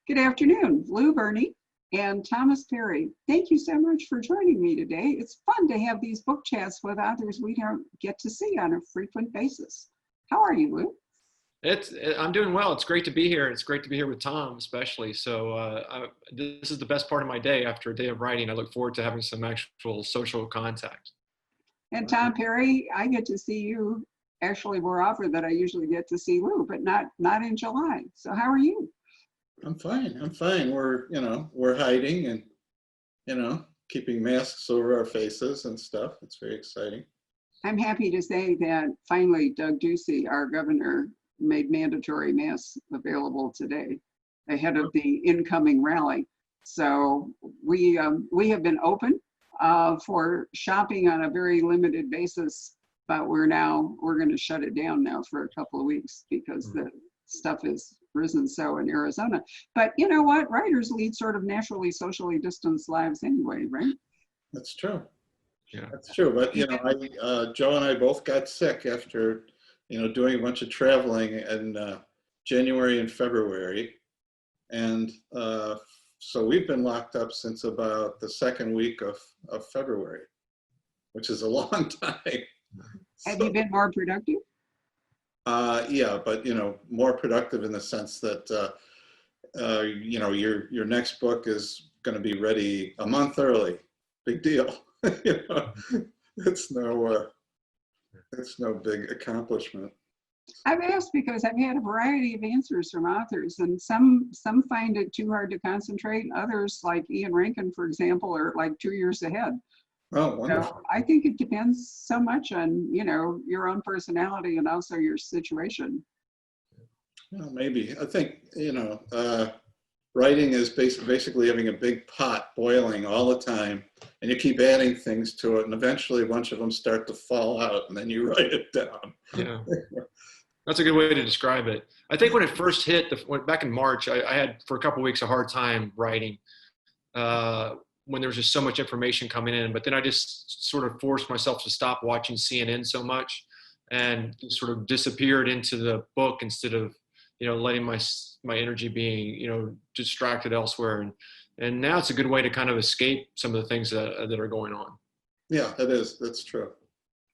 Good afternoon, Lou Berney and Thomas Perry. Thank you so much for joining me today. It's fun to have these book chats with authors we don't get to see on a frequent basis. How are you, Lou? I'm doing well. It's great to be here. It's great to be here with Tom, especially. This is the best part of my day. After a day of writing, I look forward to having some actual social contact. And Tom Perry, I get to see you actually more often than I usually get to see Lou, but not in July. So how are you? I'm fine. I'm fine. We're hiding and, keeping masks over our faces and stuff. It's very exciting. I'm happy to say that finally Doug Ducey, our governor, made mandatory masks available today ahead of the incoming rally. So we have been open for shopping on a very limited basis, but we're going to shut it down now for a couple of weeks because the stuff is risen so in Arizona. But you know what? Writers lead sort of naturally socially distanced lives anyway, right? That's true. Yeah, that's true. But Joe and I both got sick after doing a bunch of traveling in January and February, and so we've been locked up since about the second week of February, which is a long time. Have you been more productive? Yeah, but more productive in the sense that your next book is going to be ready a month early. Big deal. It's no big accomplishment. I've asked because I've had a variety of answers from authors, and some find it too hard to concentrate. Others, like Ian Rankin, for example, are like 2 years ahead. Oh, wonderful. So I think it depends so much on, your own personality and also your situation. Well, maybe. I think, writing is basically having a big pot boiling all the time, and you keep adding things to it, and eventually a bunch of them start to fall out, and then you write it down. Yeah. That's a good way to describe it. I think when it first hit, back in March, I had for a couple of weeks a hard time writing. When there was just so much information coming in, but then I just sort of forced myself to stop watching CNN so much and sort of disappeared into the book instead of, letting my energy being, distracted elsewhere. And now it's a good way to kind of escape some of the things that are going on. Yeah, it is. That's true.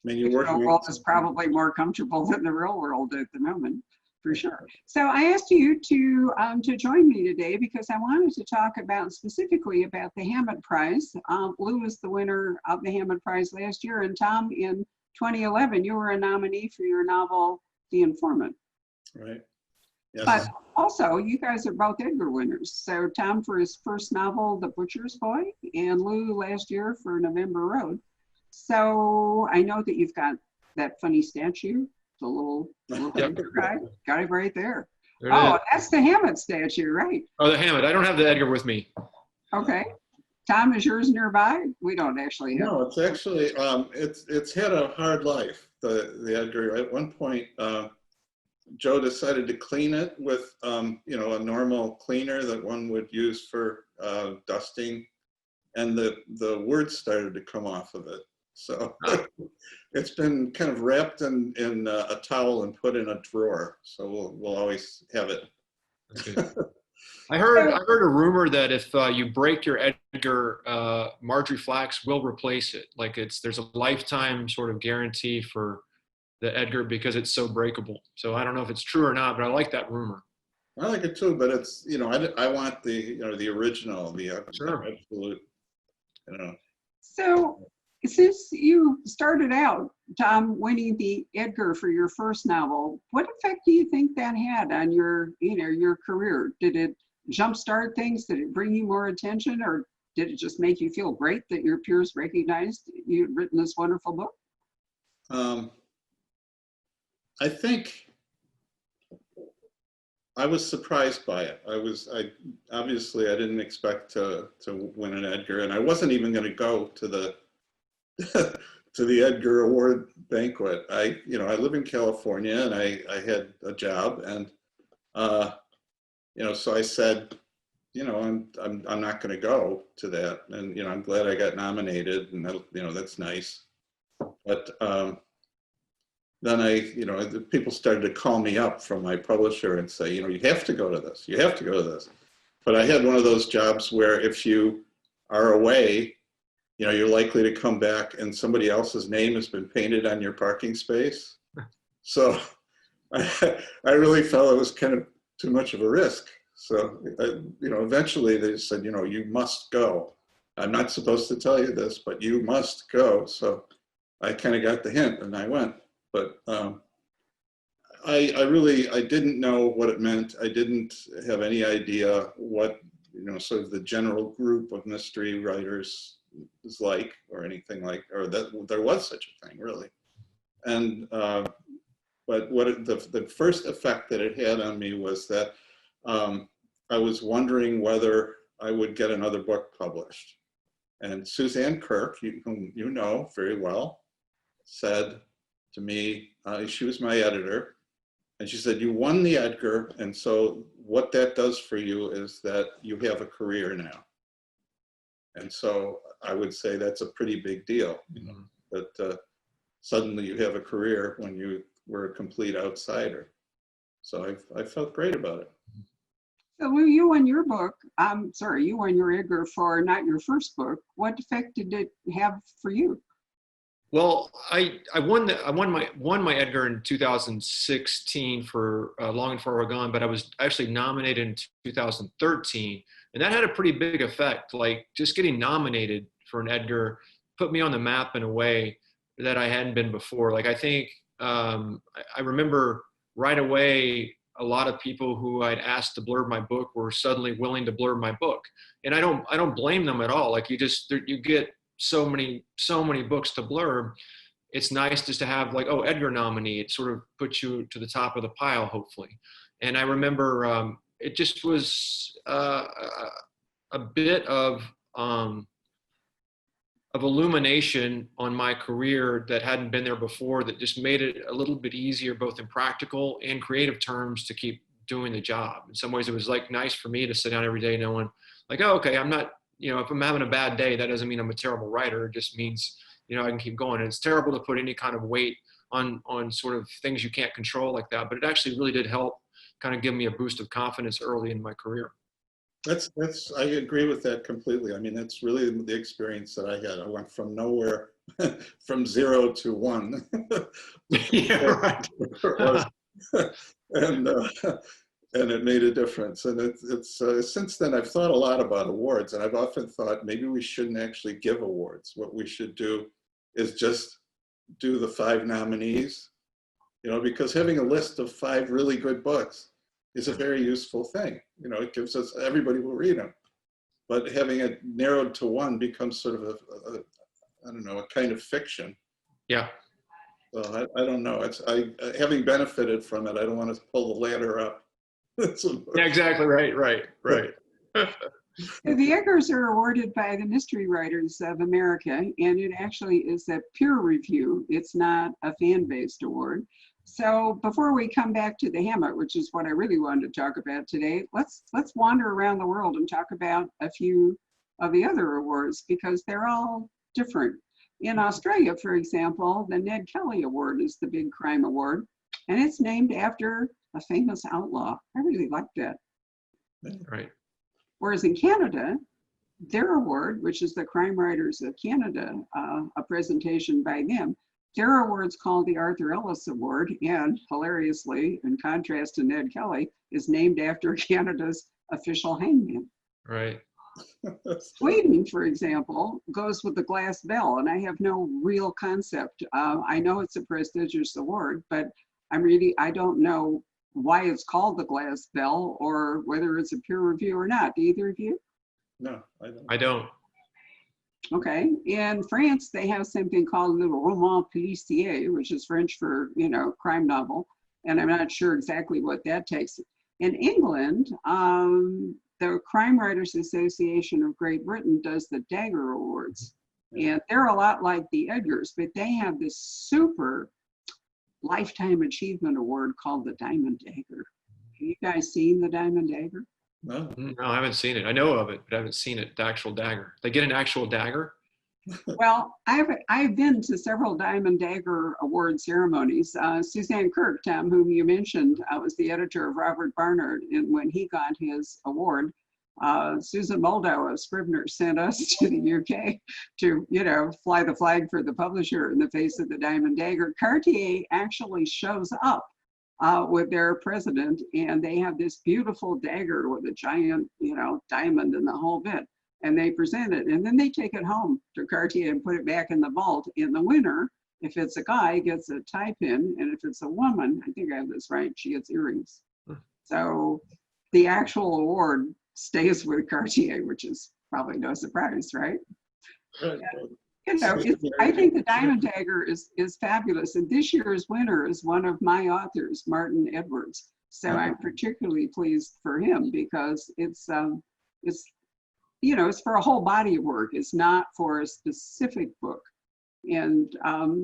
I mean, The world is probably more comfortable than the real world at the moment. For sure. So I asked you to join me today because I wanted to talk specifically about the Hammett Prize. Lou was the winner of the Hammett Prize last year, and Tom, in 2011, you were a nominee for your novel, The Informant. Right. Yes. But also, you guys are both Edgar winners. So Tom for his first novel, The Butcher's Boy, and Lou last year for November Road. So I know that you've got that funny statue. The little Edgar guy. Got it right there. That's the Hammett statue, right? Oh, the Hammett. I don't have the Edgar with me. Okay. Tom, is yours nearby? We don't actually have. No, it's actually, it's had a hard life, the Edgar. At one point, Joe decided to clean it with, a normal cleaner that one would use for dusting, and the words started to come off of it. So it's been kind of wrapped in a towel and put in a drawer. So we'll always have it. I heard a rumor that if you break your Edgar, Marjorie Flax will replace it. Like there's a lifetime sort of guarantee for the Edgar because it's so breakable. So I don't know if it's true or not, but I like that rumor. I like it too, but it's, I want the original, the absolute, So since you started out, Tom, winning the Edgar for your first novel, what effect do you think that had on your career? Did it jumpstart things? Did it bring you more attention, or did it just make you feel great that your peers recognized you'd written this wonderful book? I think I was surprised by it. Obviously I didn't expect to win an Edgar, and I wasn't even going to go to the Edgar Award banquet. I live in California, and I had a job, and so I said, I'm not going to go to that, and I'm glad I got nominated, and that's nice. But then people started to call me up from my publisher and say, you have to go to this. You have to go to this. but I had one of those jobs where if you are away, you know, you're likely to come back and somebody else's name has been painted on your parking space. So I really felt it was kind of too much of a risk. So, you know, eventually they said, you know, you must go. I'm not supposed to tell you this, but you must go. So I kind of got the hint and I went. But I didn't know what it meant. I didn't have any idea what, you know, sort of the general group of mystery writers is like, or anything like, or that there was such a thing, really. And but the first effect that it had on me was that I was wondering whether I would get another book published. And Suzanne Kirk, whom you know very well, said to me, she was my editor, and she said, you won the Edgar, and so what that does for you is that you have a career now. And so I would say that's a pretty big deal, you know, that suddenly you have a career when you were a complete outsider. So I felt great about it. So when you won your book, you won your Edgar for not your first book. What effect did it have for you? Well, I won my Edgar in 2016 for Long and Far Gone, but I was actually nominated in 2013, and that had a pretty big effect. Like just getting nominated for an Edgar put me on the map in a way that I hadn't been before. Like I think I remember right away a lot of people who I'd asked to blurb my book were suddenly willing to blurb my book, and I don't blame them at all. Like you get so many books to blurb. It's nice just to have like, oh, Edgar nominee. It sort of puts you to the top of the pile, hopefully. And I remember it just was a bit of illumination on my career that hadn't been there before, that just made it a little bit easier, both in practical and creative terms, to keep doing the job. In some ways, it was like nice for me to sit down every day knowing like, oh, okay, I'm not, you know, if I'm having a bad day, that doesn't mean I'm a terrible writer. It just means, you know, I can keep going. And it's terrible to put any kind of weight on sort of things you can't control like that. But it actually really did help kind of give me a boost of confidence early in my career. I agree with that completely. I mean, that's really the experience that I had. I went from nowhere, from 0 to 1. Yeah, right. And it made a difference. And it's since then I've thought a lot about awards, and I've often thought maybe we shouldn't actually give awards. What we should do is just do the 5 nominees, you know, because having a list of 5 really good books is a very useful thing. You know, it gives us, everybody will read them. But having it narrowed to 1 becomes sort of I don't know, a kind of fiction. Yeah. So I don't know. Having benefited from it, I don't want to pull the ladder up. Yeah, exactly. Right. The Edgars are awarded by the Mystery Writers of America, and it actually is a peer review. It's not a fan-based award. So before we come back to the Hammett, which is what I really wanted to talk about today, let's wander around the world and talk about a few of the other awards, because they're all different. In Australia, for example, the Ned Kelly Award is the big crime award, and it's named after a famous outlaw. I really like that. Right. Whereas in Canada, their award, which is the Crime Writers of Canada, a presentation by them, their award's called the Arthur Ellis Award, and hilariously, in contrast to Ned Kelly, is named after Canada's official hangman. Right. Sweden, for example, goes with the glass bell, and I have no real concept. I know it's a prestigious award, but I don't know why it's called the glass bell or whether it's a peer review or not. Do either of you? No, I don't. I don't. Okay. In France, they have something called the roman policier, which is French for, you know, crime novel. And I'm not sure exactly what that takes. In England, the Crime Writers Association of Great Britain does the Dagger Awards. And they're a lot like the Edgars, but they have this super lifetime achievement award called the Diamond Dagger. Have you guys seen the Diamond Dagger? No. No, I haven't seen it. I know of it, but I haven't seen it, the actual dagger. They get an actual dagger? Well, I've been to several Diamond Dagger Award ceremonies. Suzanne Kirk, Tom, whom you mentioned, was the editor of Robert Barnard, and when he got his award, Susan Moldow of Scribner sent us to the UK to, fly the flag for the publisher in the face of the Diamond Dagger. Cartier actually shows up with their president, and they have this beautiful dagger with a giant, diamond in the whole bit. And they present it, and then they take it home to Cartier and put it back in the vault. In the winner, if it's a guy, gets a tie pin, and if it's a woman, I think I have this right, she gets earrings. So the actual award stays with Cartier, which is probably no surprise, right? Right. I think the Diamond Dagger is fabulous, and this year's winner is one of my authors, Martin Edwards. So I'm particularly pleased for him because it's for a whole body of work. It's not for a specific book. And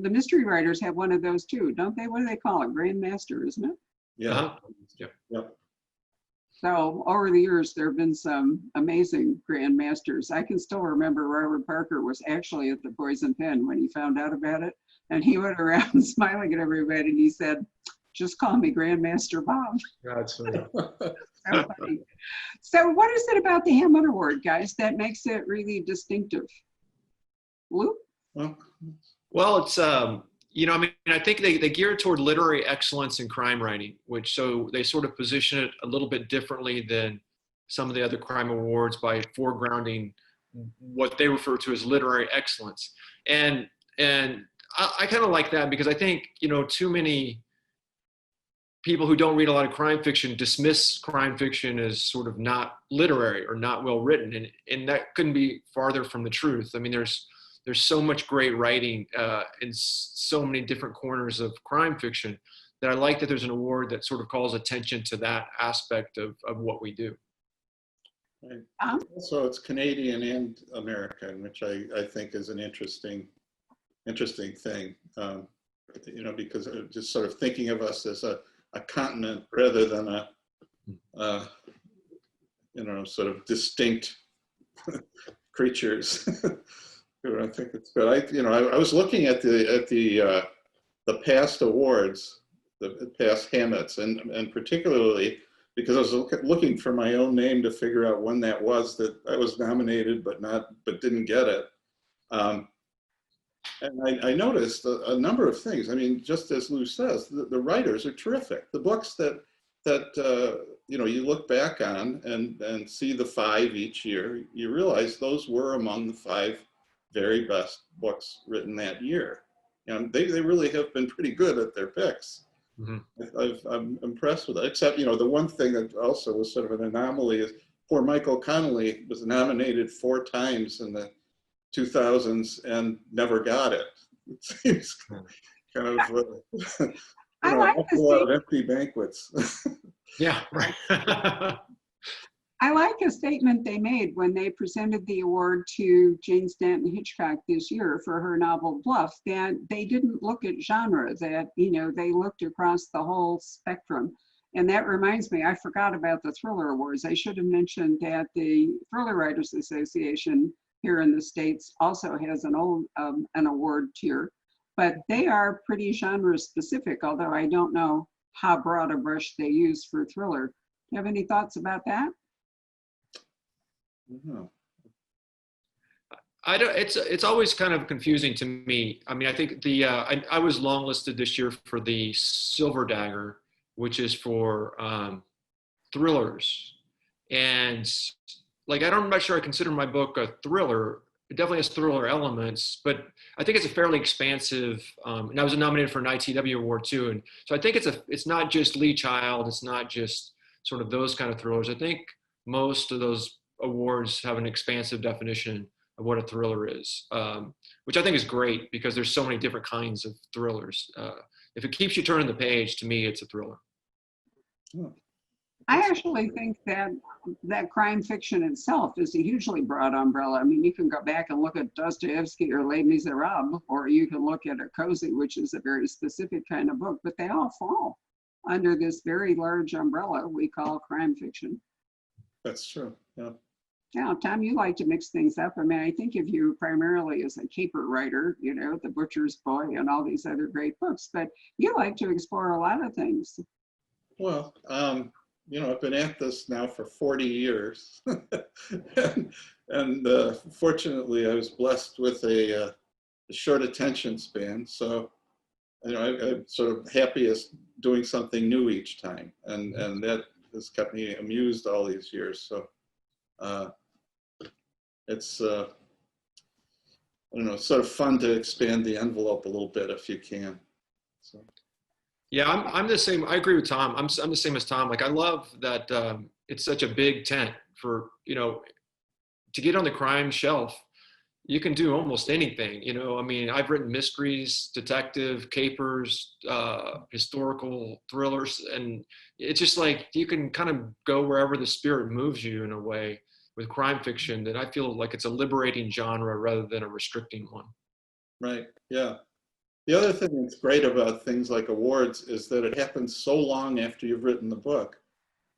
the mystery writers have one of those too, don't they? What do they call it? Grandmaster, isn't it? Yeah. Yep. So over the years, there have been some amazing grandmasters. I can still remember Robert Parker was actually at the Poison Pen when he found out about it. And he went around smiling at everybody and he said, just call me Grandmaster Bob. That's funny. So funny. So what is it about the Hammond Award, guys, that makes it really distinctive? Lou? Well, it's, I think they gear toward literary excellence in crime writing, so they sort of position it a little bit differently than some of the other crime awards by foregrounding what they refer to as literary excellence. And I kind of like that because I think, too many people who don't read a lot of crime fiction dismiss crime fiction as sort of not literary or not well written. And that couldn't be farther from the truth. I mean, there's so much great writing in so many different corners of crime fiction that I like that there's an award that sort of calls attention to that aspect of what we do. Right. Also, it's Canadian and American, which I think is an interesting thing, because just sort of thinking of us as a continent rather than a sort of distinct creatures. I think it's good. I was looking at the past awards, the past Hammets, and particularly because I was looking for my own name to figure out when that was that I was nominated but didn't get it. And I noticed a number of things. I mean, just as Lou says, the writers are terrific. The books that you look back on and see the 5 each year, you realize those were among the 5 very best books written that year. They really have been pretty good at their picks. Mm-hmm. I'm impressed with it, except, the one thing that also was sort of an anomaly is poor Michael Connelly was nominated 4 times in the 2000s and never got it. It seems kind of I like a lot of empty banquets. Yeah, right. I like a statement they made when they presented the award to Jane Stanton Hitchcock this year for her novel Bluff, that they didn't look at genre, that, they looked across the whole spectrum. And that reminds me, I forgot about the Thriller Awards. I should have mentioned that the Thriller Writers Association here in the States also has an award tier, but they are pretty genre specific, although I don't know how broad a brush they use for thriller. Do you have any thoughts about that? No. I don't. It's always kind of confusing to me. I mean, I think I was longlisted this year for the Silver Dagger, which is for thrillers, and I'm not sure I consider my book a thriller. It definitely has thriller elements, but I think it's a fairly expansive. And I was nominated for an ITW award too, and so I think it's not just Lee Child. It's not just sort of those kind of thrillers. I think most of those awards have an expansive definition of what a thriller is, which I think is great because there's so many different kinds of thrillers. If it keeps you turning the page, to me, it's a thriller. I actually think that crime fiction itself is a hugely broad umbrella. I mean, you can go back and look at Dostoevsky or Les Miserables, or you can look at a cozy, which is a very specific kind of book, but they all fall under this very large umbrella we call crime fiction. That's true, yeah. Now, Tom, you like to mix things up. I mean, I think of you primarily as a caper writer, The Butcher's Boy and all these other great books, but you like to explore a lot of things. Well, you know, I've been at this now for 40 years. and fortunately, I was blessed with a short attention span. So, you know, I'm sort of happiest doing something new each time. And that has kept me amused all these years. So it's, I don't know, sort of fun to expand the envelope a little bit if you can. So. Yeah, I'm the same. I agree with Tom. I'm the same as Tom. Like, I love that it's such a big tent for, you know, to get on the crime shelf. You can do almost anything, you know. I mean, I've written mysteries, detective, capers, historical thrillers, and it's just like you can kind of go wherever the spirit moves you in a way with crime fiction that I feel like it's a liberating genre rather than a restricting one. Right, yeah. The other thing that's great about things like awards is that it happens so long after you've written the book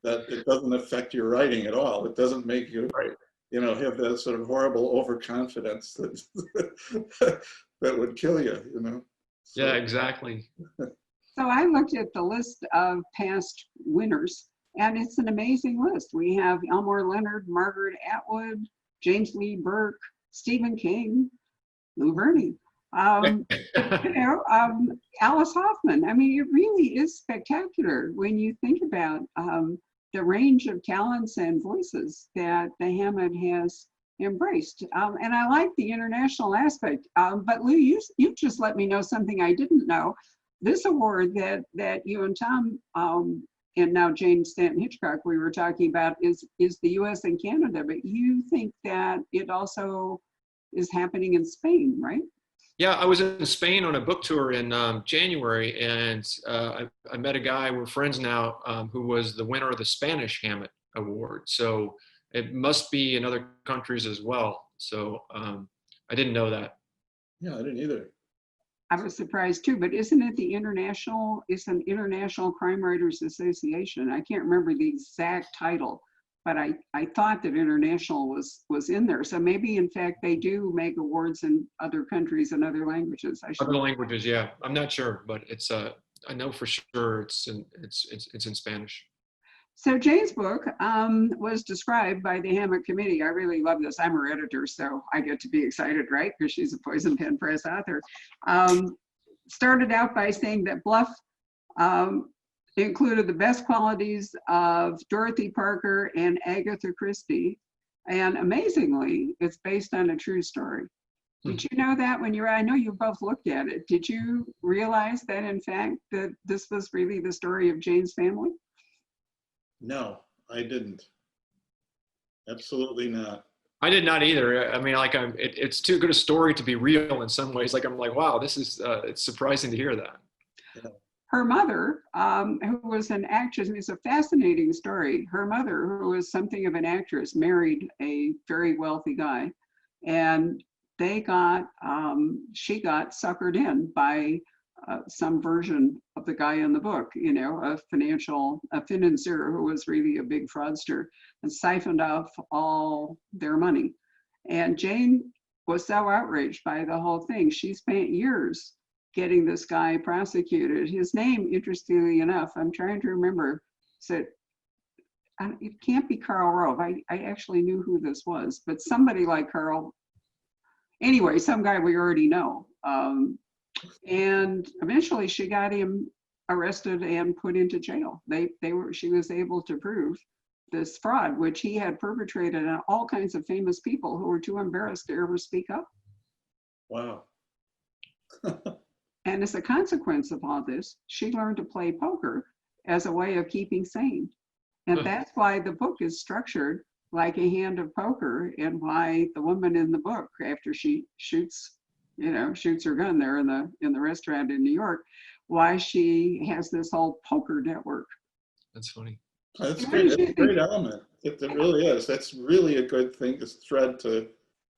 that it doesn't affect your writing at all. It doesn't make you, Right. you know, have that sort of horrible overconfidence that that would kill you, you know. So. Yeah, exactly. So I looked at the list of past winners, and it's an amazing list. We have Elmore Leonard, Margaret Atwood, James Lee Burke, Stephen King, Lou Berney. You know, Alice Hoffman. I mean, it really is spectacular when you think about the range of talents and voices that the Hammett has embraced. And I like the international aspect. But Lou, you just let me know something I didn't know. This award that you and Tom and now Jane Stanton Hitchcock we were talking about is the U.S. and Canada, but you think that it also is happening in Spain, right? Yeah, I was in Spain on a book tour in January, and I met a guy, we're friends now, who was the winner of the Spanish Hammett Award. So it must be in other countries as well. So I didn't know that. Yeah, I didn't either. I was surprised too, but isn't it it's an International Crime Writers Association? I can't remember the exact title, but I thought that international was in there. So maybe in fact they do make awards in other countries and other languages. Other languages, yeah. I'm not sure, but it's I know for sure it's in Spanish. So Jane's book was described by the Hammett Committee. I really love this. I'm her editor, so I get to be excited, right? Because she's a Poison Pen Press author. Started out by saying that Bluff included the best qualities of Dorothy Parker and Agatha Christie. And amazingly, it's based on a true story. Did you know that when I know you both looked at it, did you realize that in fact that this was really the story of Jane's family? No, I didn't. Absolutely not. I did not either. I mean, like, it's too good a story to be real in some ways. Like, I'm like, wow, this is, it's surprising to hear that. Yeah. Her mother, who was an actress, it's a fascinating story. Her mother, who was something of an actress, married a very wealthy guy, and she got suckered in by some version of the guy in the book, you know, a financier who was really a big fraudster and siphoned off all their money. And Jane was so outraged by the whole thing. She spent years getting this guy prosecuted. His name, interestingly enough, I'm trying to remember, it can't be Karl Rove. I actually knew who this was, but somebody like Karl. Anyway, some guy we already know. And eventually she got him arrested and put into jail. She was able to prove this fraud, which he had perpetrated on all kinds of famous people who were too embarrassed to ever speak up. Wow. And as a consequence of all this, she learned to play poker as a way of keeping sane. And that's why the book is structured like a hand of poker, and why the woman in the book, after she shoots her gun there in the restaurant in New York, why she has this whole poker network. That's funny. That's great. That's a great element. It really is. That's really a good thing, this thread to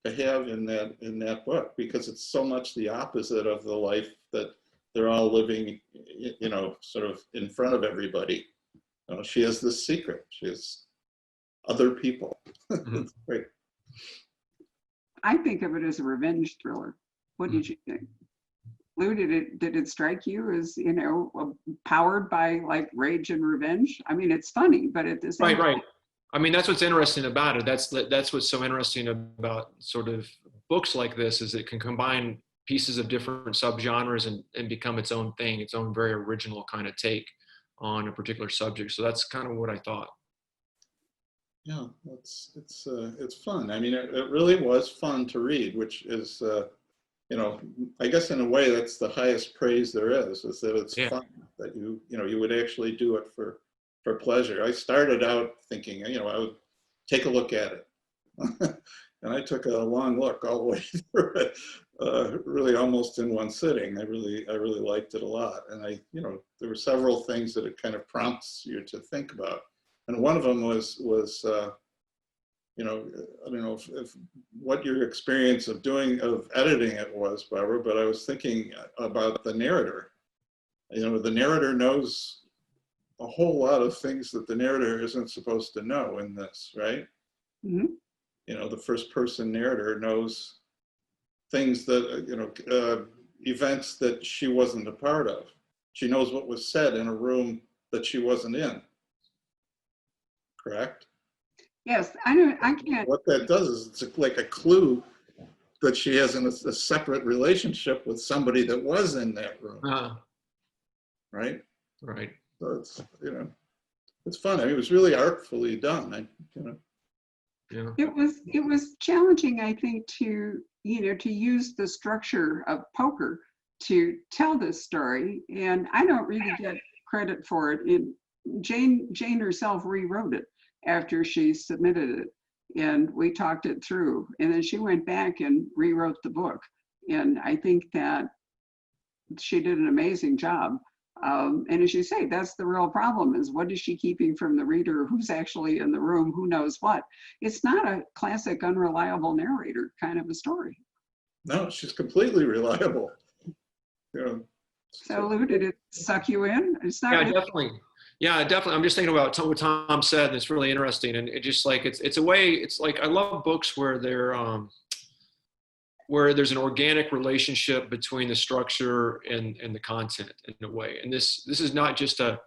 have in that book, because it's so much the opposite of the life that they're all living, you know, sort of in front of everybody. You know, she has this secret. She has other people. It's great. I think of it as a revenge thriller. What did you think? Lou, did it strike you as, you know, powered by like rage and revenge? I mean, it's funny, but at the same Right, time, right. I mean, that's what's interesting about it. That's what's so interesting about sort of books like this is it can combine pieces of different subgenres and become its own thing, its own very original kind of take on a particular subject. So that's kind of what I thought. Yeah, it's fun. I mean, it really was fun to read, which is, you know, I guess in a way that's the highest praise there is that it's Yeah. fun, that you know, you would actually do it for pleasure. I started out thinking, you know, I would take a look at it. And I took a long look all the way through it, really almost in one sitting. I really liked it a lot. And you know, there were several things that it kind of prompts you to think about. And one of them was you know, I don't know if what your experience of editing it was, Barbara, but I was thinking about the narrator. You know, the narrator knows a whole lot of things that the narrator isn't supposed to know in this, right? mhm. You know, the first person narrator knows things that, you know, events that she wasn't a part of. She knows what was said in a room that she wasn't in, correct? Yes, I can't. What that does is it's like a clue that she has a separate relationship with somebody that was in that room, right? Right. So it's, you know, it's fun. I mean, it was really artfully done. You know. Yeah. It was challenging, I think, to, you know, to use the structure of poker to tell this story. And I don't really get credit for it. Jane herself rewrote it after she submitted it, and we talked it through. And then she went back and rewrote the book. And I think that she did an amazing job. And as you say, that's the real problem, is what is she keeping from the reader? Who's actually in the room? Who knows what? It's not a classic unreliable narrator kind of a story. No, she's completely reliable. You know, So Lou, did it suck you in? It's not Yeah, really. definitely. Yeah, definitely. I'm just thinking about what Tom said, and it's really interesting. And it just like it's a way. It's like I love books where where there's an organic relationship between the structure and the content in a way. And this is not just oh,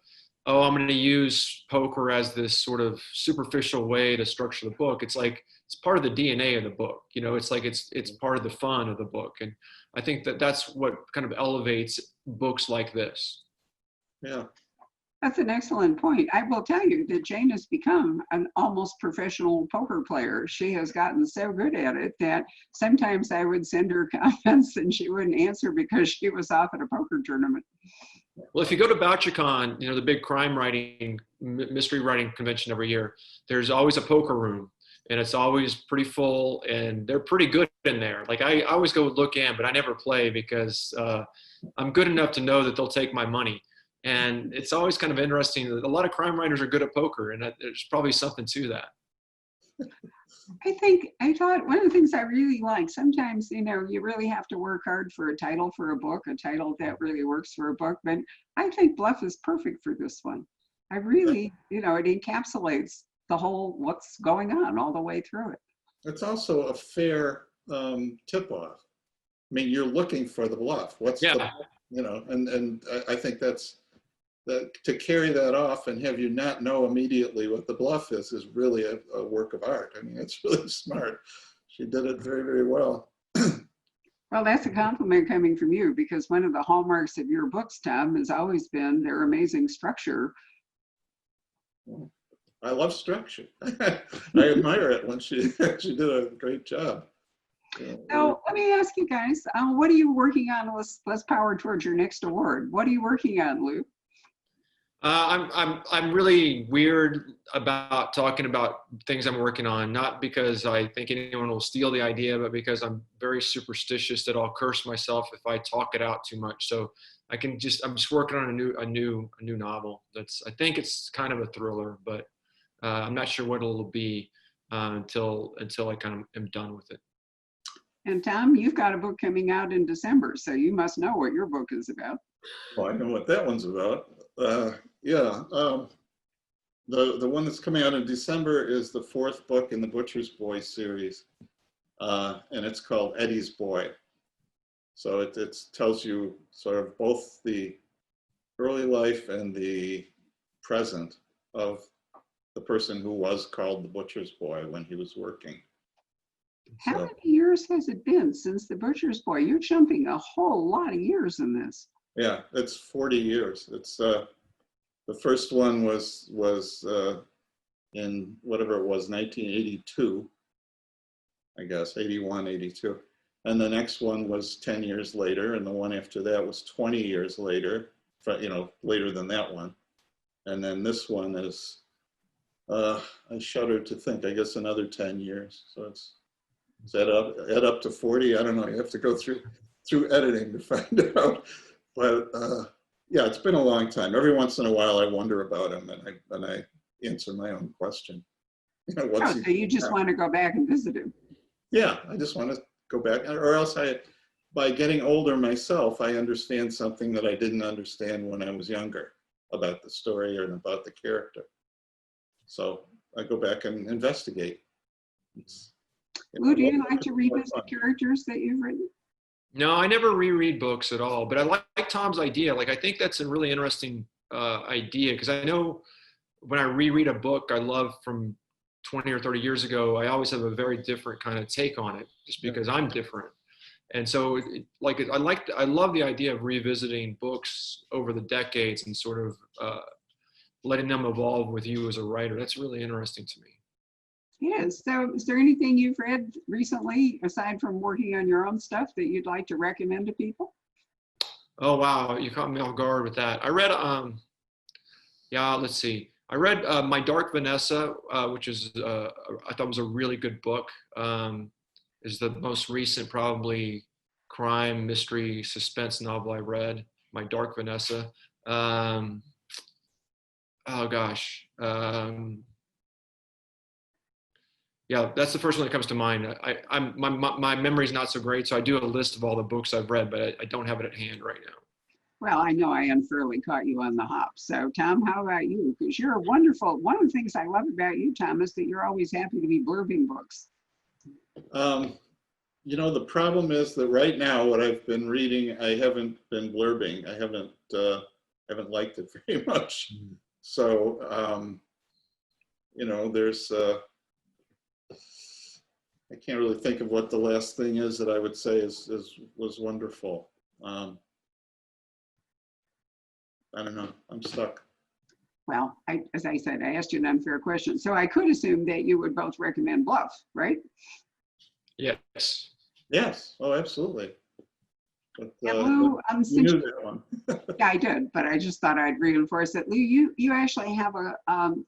I'm going to use poker as this sort of superficial way to structure the book. It's like it's part of the DNA of the book. You know, it's like it's part of the fun of the book. And I think that's what kind of elevates books like this. yeah. That's an excellent point. I will tell you that Jane has become an almost professional poker player. She has gotten so good at it that sometimes I would send her comments and she wouldn't answer because she was off at a poker tournament. Well, if you go to BoucherCon, you know, the big crime writing, mystery writing convention every year, there's always a poker room and it's always pretty full and they're pretty good in there. Like I always go look in, but I never play because I'm good enough to know that they'll take my money. And it's always kind of interesting that a lot of crime writers are good at poker, and there's probably something to that. I thought one of the things I really like, sometimes, you know, you really have to work hard for a title for a book, a title that really works for a book, but I think Bluff is perfect for this one. I really, you know, it encapsulates the whole what's going on all the way through it. It's also a fair tip-off. I mean, you're looking for the bluff. What's the, you know, and I think that's that to carry that off and have you not know immediately what the bluff is really a work of art. I mean, it's really smart. She did it very, very well. Well, that's a compliment coming from you, because one of the hallmarks of your books, Tom, has always been their amazing structure. I love structure. I admire it when she did a great job. So let me ask you guys, what are you working on? Let's power towards your next award. What are you working on, Lou? I'm really weird about talking about things I'm working on, not because I think anyone will steal the idea, but because I'm very superstitious that I'll curse myself if I talk it out too much. So I'm just working on a new novel. I think it's kind of a thriller, but I'm not sure what it'll be until I kind of am done with it. And Tom, you've got a book coming out in December, so you must know what your book is about. Well, I know what that one's about. The one that's coming out in December is the 4th book in the Butcher's Boy series, and it's called Eddie's Boy. So it tells you sort of both the early life and the present of the person who was called the butcher's boy when he was working. How So, many years has it been since the butcher's boy? You're jumping a whole lot of years in this. yeah, it's 40 years. It's the first one was in whatever it was, 1982, I guess, 81, 82. And the next one was 10 years later, and the one after that was 20 years later, later than that one. And then this one is, I shudder to think, I guess another 10 years. So it's add up to 40. I don't know. You have to go through editing to find out. But yeah, it's been a long time. Every once in a while, I wonder about him, and I answer my own question. So you just want to go back and visit him? Yeah, I just want to go back, or else by getting older myself, I understand something that I didn't understand when I was younger about the story and about the character. So I go back and investigate. Lou, do you like to revisit characters that you've written? No, I never reread books at all, but I like Tom's idea. Like, I think that's a really interesting idea, because I know when I reread a book I love from 20 or 30 years ago, I always have a very different kind of take on it, just because I'm different. And so I love the idea of revisiting books over the decades and sort of letting them evolve with you as a writer. That's really interesting to me. Yes. So is there anything you've read recently, aside from working on your own stuff, that you'd like to recommend to people? Oh, wow. You caught me off guard with that. I read, let's see. I read My Dark Vanessa, which is, I thought was a really good book. Is the most recent, probably, crime, mystery, suspense novel I read, My Dark Vanessa. Oh, gosh. Yeah, that's the first one that comes to mind. My memory's not so great, so I do have a list of all the books I've read, but I don't have it at hand right now. Well, I know I unfairly caught you on the hop. So, Tom, how about you? Because you're a wonderful, one of the things I love about you, Tom, is that you're always happy to be blurbing books. The problem is that right now, what I've been reading, I haven't been blurbing. I haven't liked it very much. So, there's, I can't really think of what the last thing is that I would say was wonderful. I don't know. I'm stuck. Well, as I said, I asked you an unfair question. So I could assume that you would both recommend Bluff, right? Yes. Yes. Oh, absolutely. But, Lou, you knew that one. Yeah, I did, but I just thought I'd reinforce it. Lou, you actually have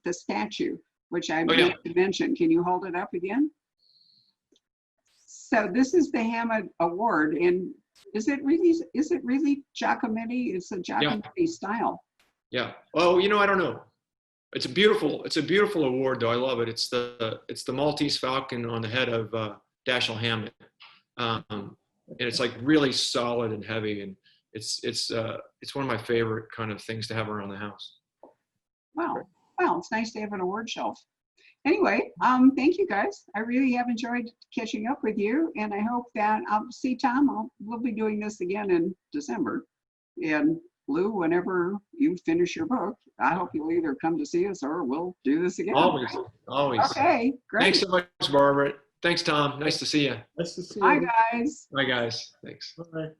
the statue, which I meant to mention. Can you hold it up again? So this is the Hammett Award, and is it really Giacometti? It's a Giacometti style. Yeah. Oh, I don't know. It's a beautiful award, though. I love it. It's the Maltese Falcon on the head of Dashiell Hammett, and it's like really solid and heavy, and it's one of my favorite kind of things to have around the house. Wow. Well, it's nice to have an award shelf. Anyway, thank you guys. I really have enjoyed catching up with you, and I hope that I'll see Tom. We'll be doing this again in December. And Lou, whenever you finish your book, I hope you'll either come to see us or we'll do this again. Always. Okay, great. Thanks so much, Barbara. Thanks, Tom. Nice to see you. Nice to see you. Bye, guys. Bye, guys. Thanks. Bye.